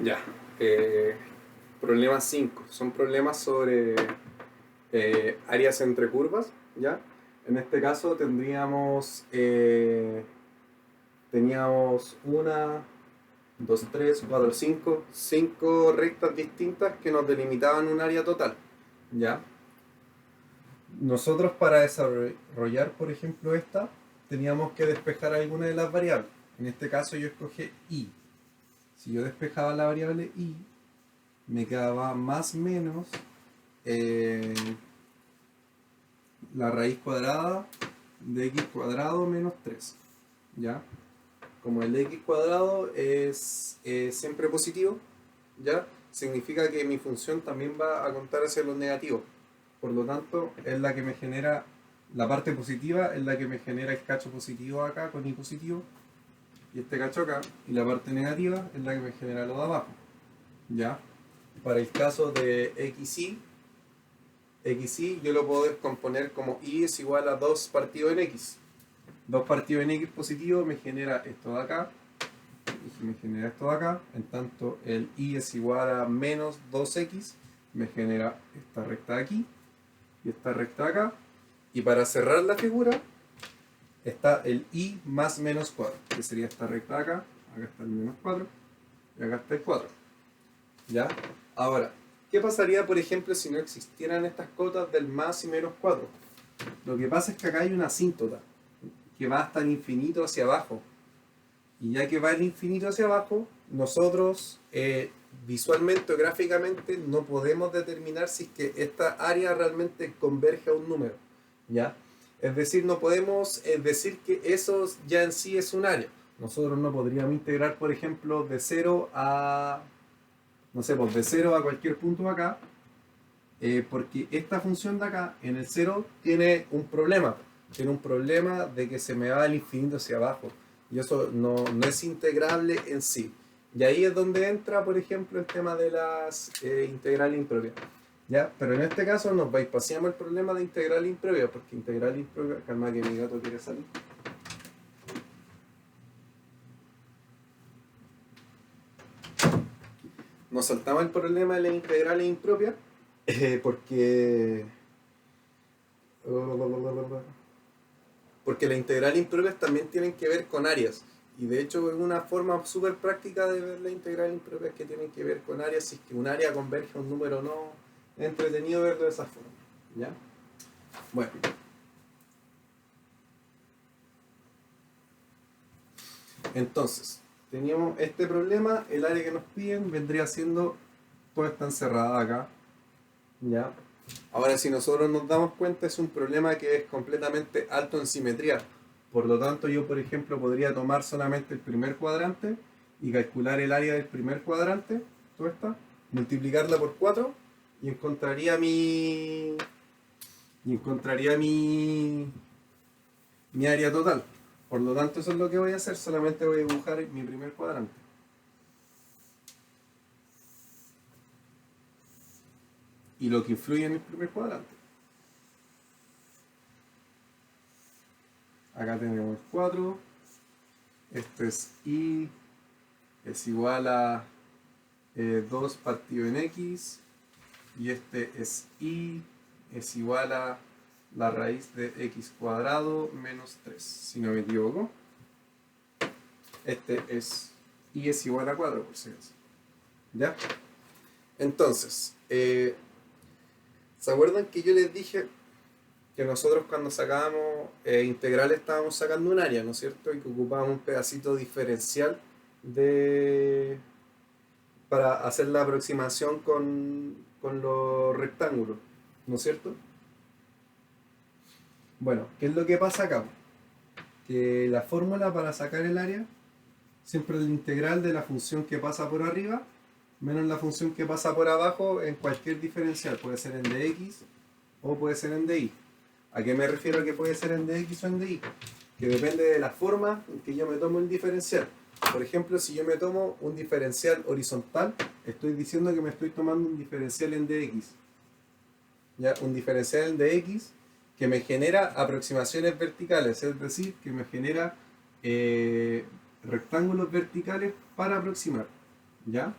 Ya. Eh, Problema 5. Son problemas sobre áreas entre curvas, ¿ya? En este caso teníamos una, dos, tres, cuatro, cinco rectas distintas que nos delimitaban un área total, ¿ya? Nosotros para desarrollar, por ejemplo, esta, teníamos que despejar alguna de las variables. En este caso yo escogí i. Si yo despejaba la variable i, me quedaba más o menos eh, la raíz cuadrada de x cuadrado menos 3. ¿Ya? Como el x cuadrado es siempre positivo, ¿ya? Significa que mi función también va a contar hacia los negativos. Por lo tanto, es la que me genera, la parte positiva es la que me genera el cacho positivo acá con i positivo y este cacho acá. Y la parte negativa es la que me genera lo de abajo. ¿Ya? Para el caso de xy yo lo puedo descomponer como y es igual a 2 partido en x. 2 partido en x positivo me genera esto de acá y me genera esto de acá. En tanto el y es igual a menos 2x me genera esta recta de aquí y esta recta de acá. Y para cerrar la figura está el y más menos 4, que sería esta recta de acá. Acá está el menos 4 y acá está el 4. ¿Ya? Ahora, ¿qué pasaría, por ejemplo, si no existieran estas cotas del más y menos 4? Lo que pasa es que acá hay una asíntota que va hasta el infinito hacia abajo. Y ya que va el infinito hacia abajo, nosotros visualmente o gráficamente no podemos determinar si es que esta área realmente converge a un número. ¿Ya? Es decir, no podemos decir que eso ya en sí es un área. Nosotros no podríamos integrar, por ejemplo, de 0 a, no sé, pues de 0 a cualquier punto acá, porque esta función de acá, en el 0, tiene un problema. Tiene un problema de que se me va el infinito hacia abajo. Y eso no es integrable en sí. Y ahí es donde entra, por ejemplo, el tema de las integrales impropias. ¿Ya? Pero en este caso nos bypassamos el problema de integral impropia, porque integral impropia, calma que mi gato quiere salir. Nos saltamos el problema de las integrales impropias, porque porque las integrales impropias también tienen que ver con áreas. Y de hecho es una forma súper práctica de ver las integrales impropias que tienen que ver con áreas. Si es que un área converge a un número o no, es entretenido verlo de esa forma. ¿Ya? Bueno, entonces, teníamos este problema, el área que nos piden vendría siendo toda esta encerrada acá. ¿Ya? Ahora, si nosotros nos damos cuenta, es un problema que es completamente alto en simetría. Por lo tanto, yo, por ejemplo, podría tomar solamente el primer cuadrante y calcular el área del primer cuadrante, toda esta, multiplicarla por 4 y encontraría mi área total. Por lo tanto, eso es lo que voy a hacer. Solamente voy a dibujar mi primer cuadrante. Y lo que influye en el primer cuadrante. Acá tenemos 4. Esto es y es igual a 2 partido en x. Y este es y es igual a la raíz de x cuadrado menos 3, si no me equivoco. Este es y es igual a 4, por si acaso. ¿Ya? Entonces, ¿se acuerdan que yo les dije que nosotros cuando sacábamos integrales estábamos sacando un área, ¿no es cierto? Y que ocupábamos un pedacito diferencial de para hacer la aproximación con los rectángulos, ¿no es cierto? Bueno, ¿qué es lo que pasa acá? Que la fórmula para sacar el área siempre es la integral de la función que pasa por arriba menos la función que pasa por abajo en cualquier diferencial. Puede ser en dx o puede ser en dy. ¿A qué me refiero que puede ser en dx o en dy? Que depende de la forma en que yo me tomo el diferencial. Por ejemplo, si yo me tomo un diferencial horizontal, estoy diciendo que me estoy tomando un diferencial en dx. ¿Ya? Un diferencial en dx que me genera aproximaciones verticales, es decir, que me genera rectángulos verticales para aproximar. ¿Ya?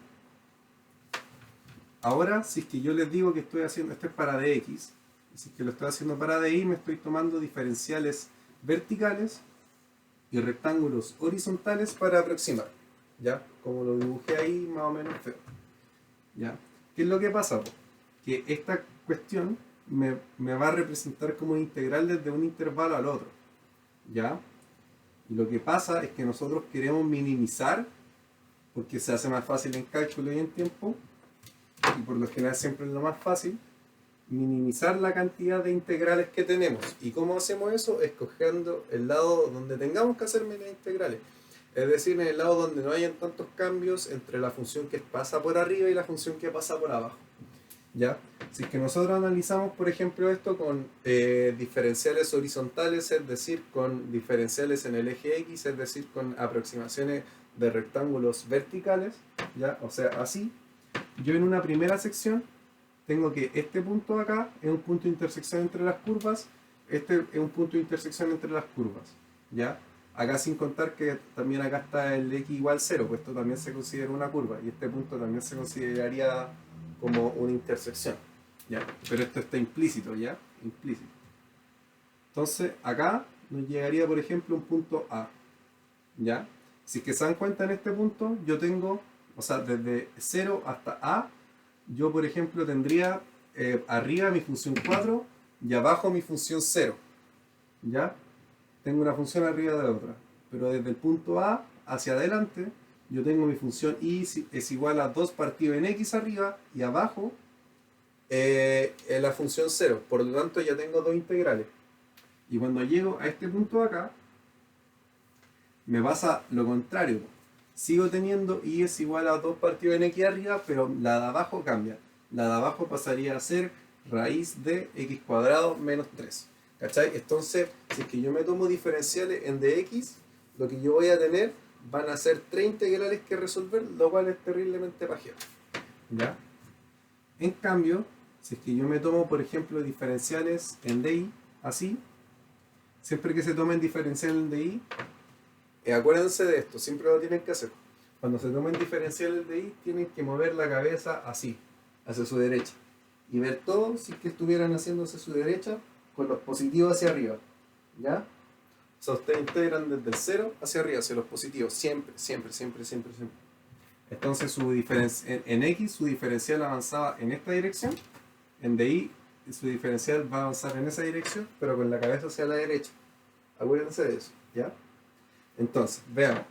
Ahora, si es que yo les digo que estoy haciendo, esto es para dx, si es que lo estoy haciendo para dy, me estoy tomando diferenciales verticales y rectángulos horizontales para aproximar, ¿ya? Como lo dibujé ahí, más o menos feo, ¿ya? ¿Qué es lo que pasa? Que esta cuestión me va a representar como integral desde un intervalo al otro, ¿ya? Y lo que pasa es que nosotros queremos minimizar, porque se hace más fácil en cálculo y en tiempo, y por lo general siempre es lo más fácil, minimizar la cantidad de integrales que tenemos. ¿Y cómo hacemos eso? Escogiendo el lado donde tengamos que hacer menos integrales. Es decir, en el lado donde no hayan tantos cambios entre la función que pasa por arriba y la función que pasa por abajo. ¿Ya? Si es que nosotros analizamos, por ejemplo, esto con diferenciales horizontales, es decir, con diferenciales en el eje X, es decir, con aproximaciones de rectángulos verticales, ¿ya? O sea, así, yo en una primera sección tengo que este punto de acá es un punto de intersección entre las curvas, este es un punto de intersección entre las curvas, ¿ya? Acá sin contar que también acá está el x igual 0, pues esto también se considera una curva, y este punto también se consideraría como una intersección, ¿ya? Pero esto está implícito, ¿ya? Implícito. Entonces, acá nos llegaría, por ejemplo, un punto A, ¿ya? Si es que se dan cuenta en este punto, yo tengo, o sea, desde 0 hasta A, yo, por ejemplo, tendría arriba mi función 4 y abajo mi función 0, ¿ya? Tengo una función arriba de la otra, pero desde el punto A hacia adelante, yo tengo mi función y es igual a 2 partido en x arriba y abajo la función 0. Por lo tanto, ya tengo dos integrales. Y cuando llego a este punto de acá, me pasa lo contrario. Sigo teniendo y es igual a 2 partido en x arriba, pero la de abajo cambia. La de abajo pasaría a ser raíz de x cuadrado menos 3. ¿Cachai? Entonces, si es que yo me tomo diferenciales en dx, lo que yo voy a tener van a ser 3 integrales que resolver, lo cual es terriblemente pajero, ¿ya? En cambio, si es que yo me tomo, por ejemplo, diferenciales en DI, así, siempre que se tomen diferenciales en DI, acuérdense de esto, siempre lo tienen que hacer. Cuando se tomen diferenciales de I, tienen que mover la cabeza así, hacia su derecha. Y ver todo si es que estuvieran haciéndose a su derecha, con los positivos hacia arriba, ¿ya? O sea, ustedes integran desde el 0 hacia arriba, hacia los positivos, siempre, siempre, siempre, siempre, siempre. Entonces en X su diferencial avanzaba en esta dirección, en DY su diferencial va a avanzar en esa dirección, pero con la cabeza hacia la derecha. Acuérdense de eso, ¿ya? Entonces, veamos,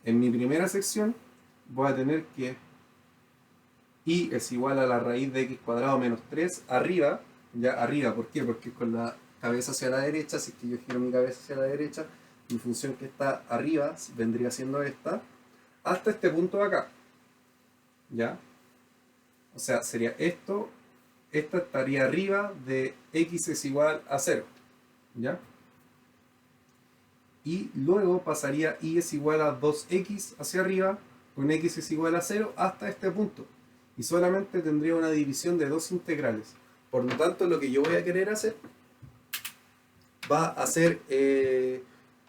en mi primera sección voy a tener que y es igual a la raíz de x cuadrado menos 3 arriba, ya arriba, ¿por qué? Porque con la cabeza hacia la derecha, si es que yo giro mi cabeza hacia la derecha, mi función que está arriba vendría siendo esta, hasta este punto de acá, ¿ya? O sea, sería esto, esta estaría arriba de x es igual a 0, ¿ya? Y luego pasaría y es igual a 2x hacia arriba, con x es igual a 0 hasta este punto. Y solamente tendría una división de dos integrales. Por lo tanto, lo que yo voy a querer hacer va a ser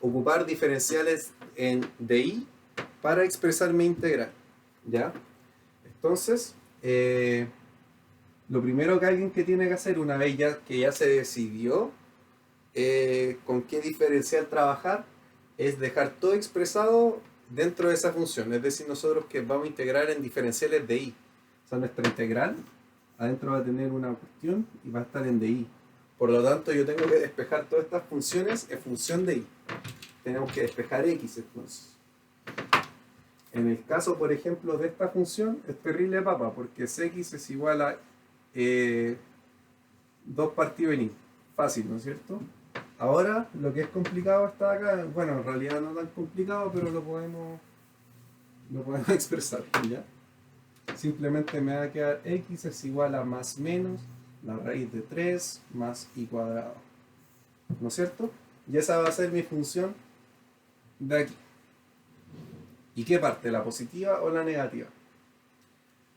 ocupar diferenciales en DI para expresar mi integral, ¿ya? Entonces, lo primero que alguien que tiene que hacer una vez que ya se decidió con qué diferencial trabajar es dejar todo expresado dentro de esa función. Es decir, nosotros que vamos a integrar en diferenciales de i. O sea, nuestra integral adentro va a tener una cuestión y va a estar en DI. Por lo tanto, yo tengo que despejar todas estas funciones en función de i. Tenemos que despejar x entonces. En el caso, por ejemplo, de esta función, es terrible papa, porque x es igual a 2 partido en i. Fácil, ¿no es cierto? Ahora, lo que es complicado está acá, bueno, en realidad no tan complicado, pero lo podemos expresar, ¿ya? Simplemente me va a quedar x es igual a más menos la raíz de 3 más i cuadrado, ¿no es cierto? Y esa va a ser mi función de aquí. ¿Y qué parte? ¿La positiva o la negativa?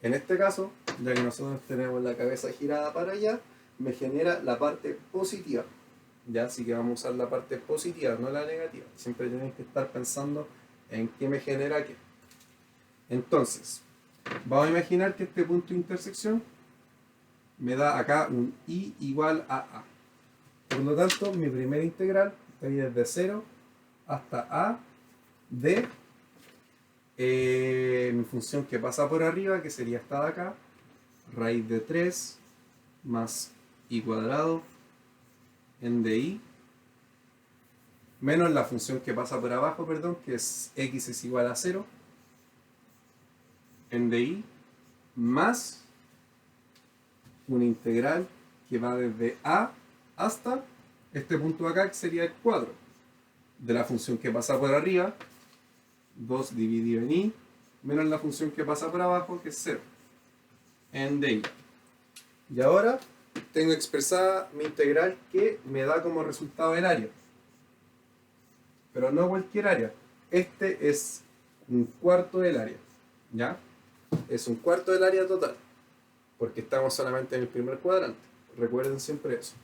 En este caso, ya que nosotros tenemos la cabeza girada para allá, me genera la parte positiva. Ya, así que vamos a usar la parte positiva, no la negativa. Siempre tienen que estar pensando en qué me genera qué. Entonces, Vamos a imaginar que este punto de intersección me da acá un I igual a A. Por lo tanto, mi primera integral está ahí desde 0 hasta A de mi función que pasa por arriba, que sería esta de acá, raíz de 3 más I cuadrado en de I, menos la función que pasa por abajo, perdón, que es x es igual a 0, en de I, más una integral que va desde A hasta este punto de acá, que sería el cuadro de la función que pasa por arriba, 2 dividido en I, menos la función que pasa por abajo, que es 0, en de I. Y ahora tengo expresada mi integral que me da como resultado el área. Pero no cualquier área. Este es un cuarto del área. ¿Ya? Es un cuarto del área total. Porque estamos solamente en el primer cuadrante. Recuerden siempre eso.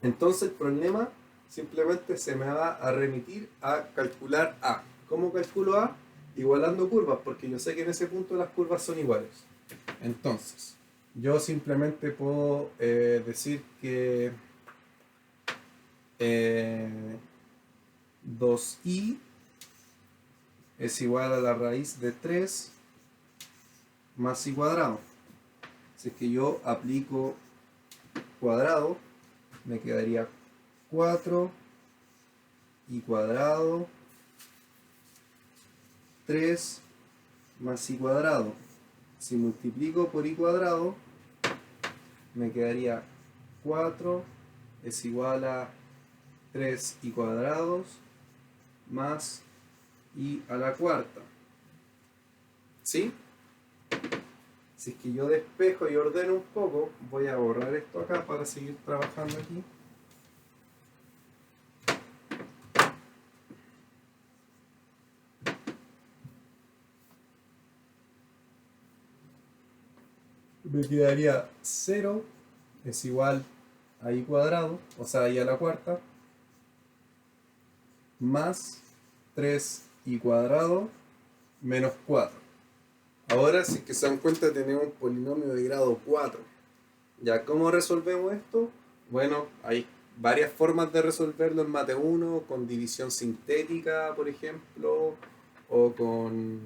Entonces el problema simplemente se me va a remitir a calcular A. ¿Cómo calculo A? Igualando curvas, porque yo sé que en ese punto las curvas son iguales. Entonces, yo simplemente puedo decir que 2i es igual a la raíz de 3 más i cuadrado. Si es que yo aplico cuadrado, me quedaría 4 i cuadrado 3 más i cuadrado. Si multiplico por i cuadrado, me quedaría 4 es igual a 3 i cuadrados más i a la cuarta. ¿Sí? Si es que yo despejo y ordeno un poco, voy a borrar esto acá para seguir trabajando aquí. Me quedaría 0 es igual a i cuadrado, o sea, i a la cuarta, más 3i cuadrado menos 4. Ahora, si es que se dan cuenta, tenemos un polinomio de grado 4. ¿Ya cómo resolvemos esto? Bueno, hay varias formas de resolverlo en Mate 1, con división sintética, por ejemplo, o con...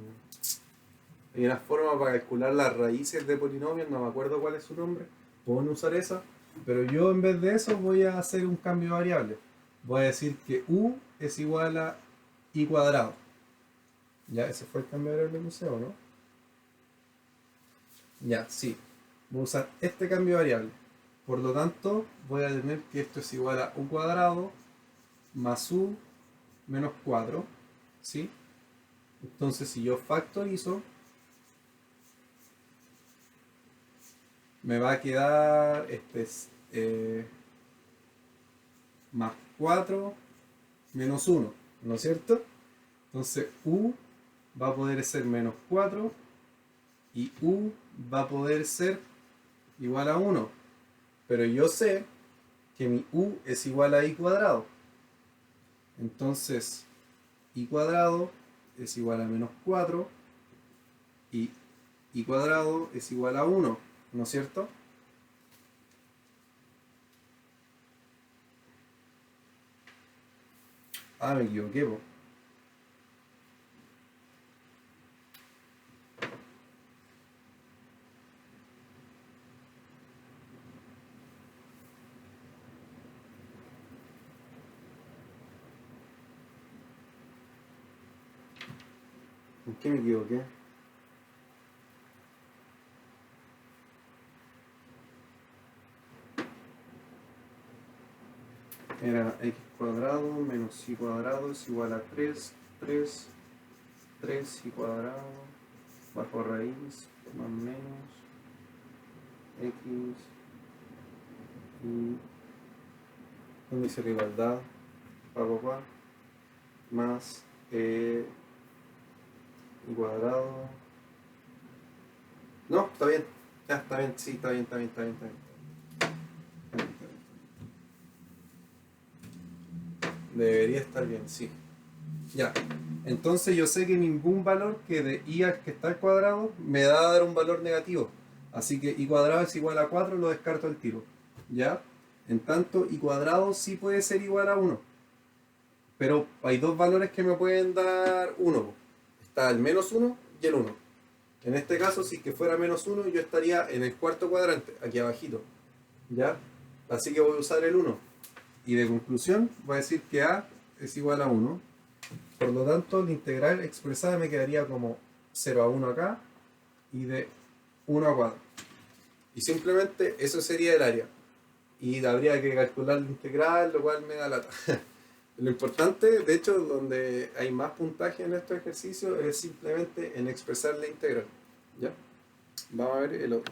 Hay una forma para calcular las raíces de polinomios, no me acuerdo cuál es su nombre, pueden usar esa, pero yo en vez de eso voy a hacer un cambio de variable. Voy a decir que u es igual a i cuadrado. Ya, ese fue el cambio de variable del museo, ¿no? Ya, sí. Voy a usar este cambio de variable. Por lo tanto, voy a tener que esto es igual a u cuadrado más u menos 4. ¿Sí? Entonces, si yo factorizo, me va a quedar más 4 menos 1, ¿no es cierto? Entonces u va a poder ser menos 4 y u va a poder ser igual a 1. Pero yo sé que mi u es igual a i cuadrado. Entonces i cuadrado es igual a menos 4 y i cuadrado es igual a 1, ¿no es cierto? Ah, me equivoqué, po. ¿En qué me equivoqué? Era x cuadrado menos y cuadrado es igual a 3 y cuadrado bajo raíz más menos x y ¿dónde dice la igualdad? Más y cuadrado. No, está bien. Ya, está bien, sí, está bien. Debería estar bien, sí. Ya. Entonces yo sé que ningún valor que de i que está al cuadrado me da a dar un valor negativo. Así que i cuadrado es igual a 4, lo descarto al tiro. ¿Ya? En tanto, i cuadrado sí puede ser igual a 1. Pero hay dos valores que me pueden dar 1. Está el menos 1 y el 1. En este caso, si que fuera menos 1, yo estaría en el cuarto cuadrante, aquí abajito. ¿Ya? Así que voy a usar el 1. Y de conclusión, voy a decir que a es igual a 1. Por lo tanto, la integral expresada me quedaría como 0 a 1 acá y de 1 a 4. Y simplemente eso sería el área. Y habría que calcular la integral, lo cual me da lata. Lo importante, de hecho, donde hay más puntaje en estos ejercicios es simplemente en expresar la integral. ¿Ya? Vamos a ver el otro.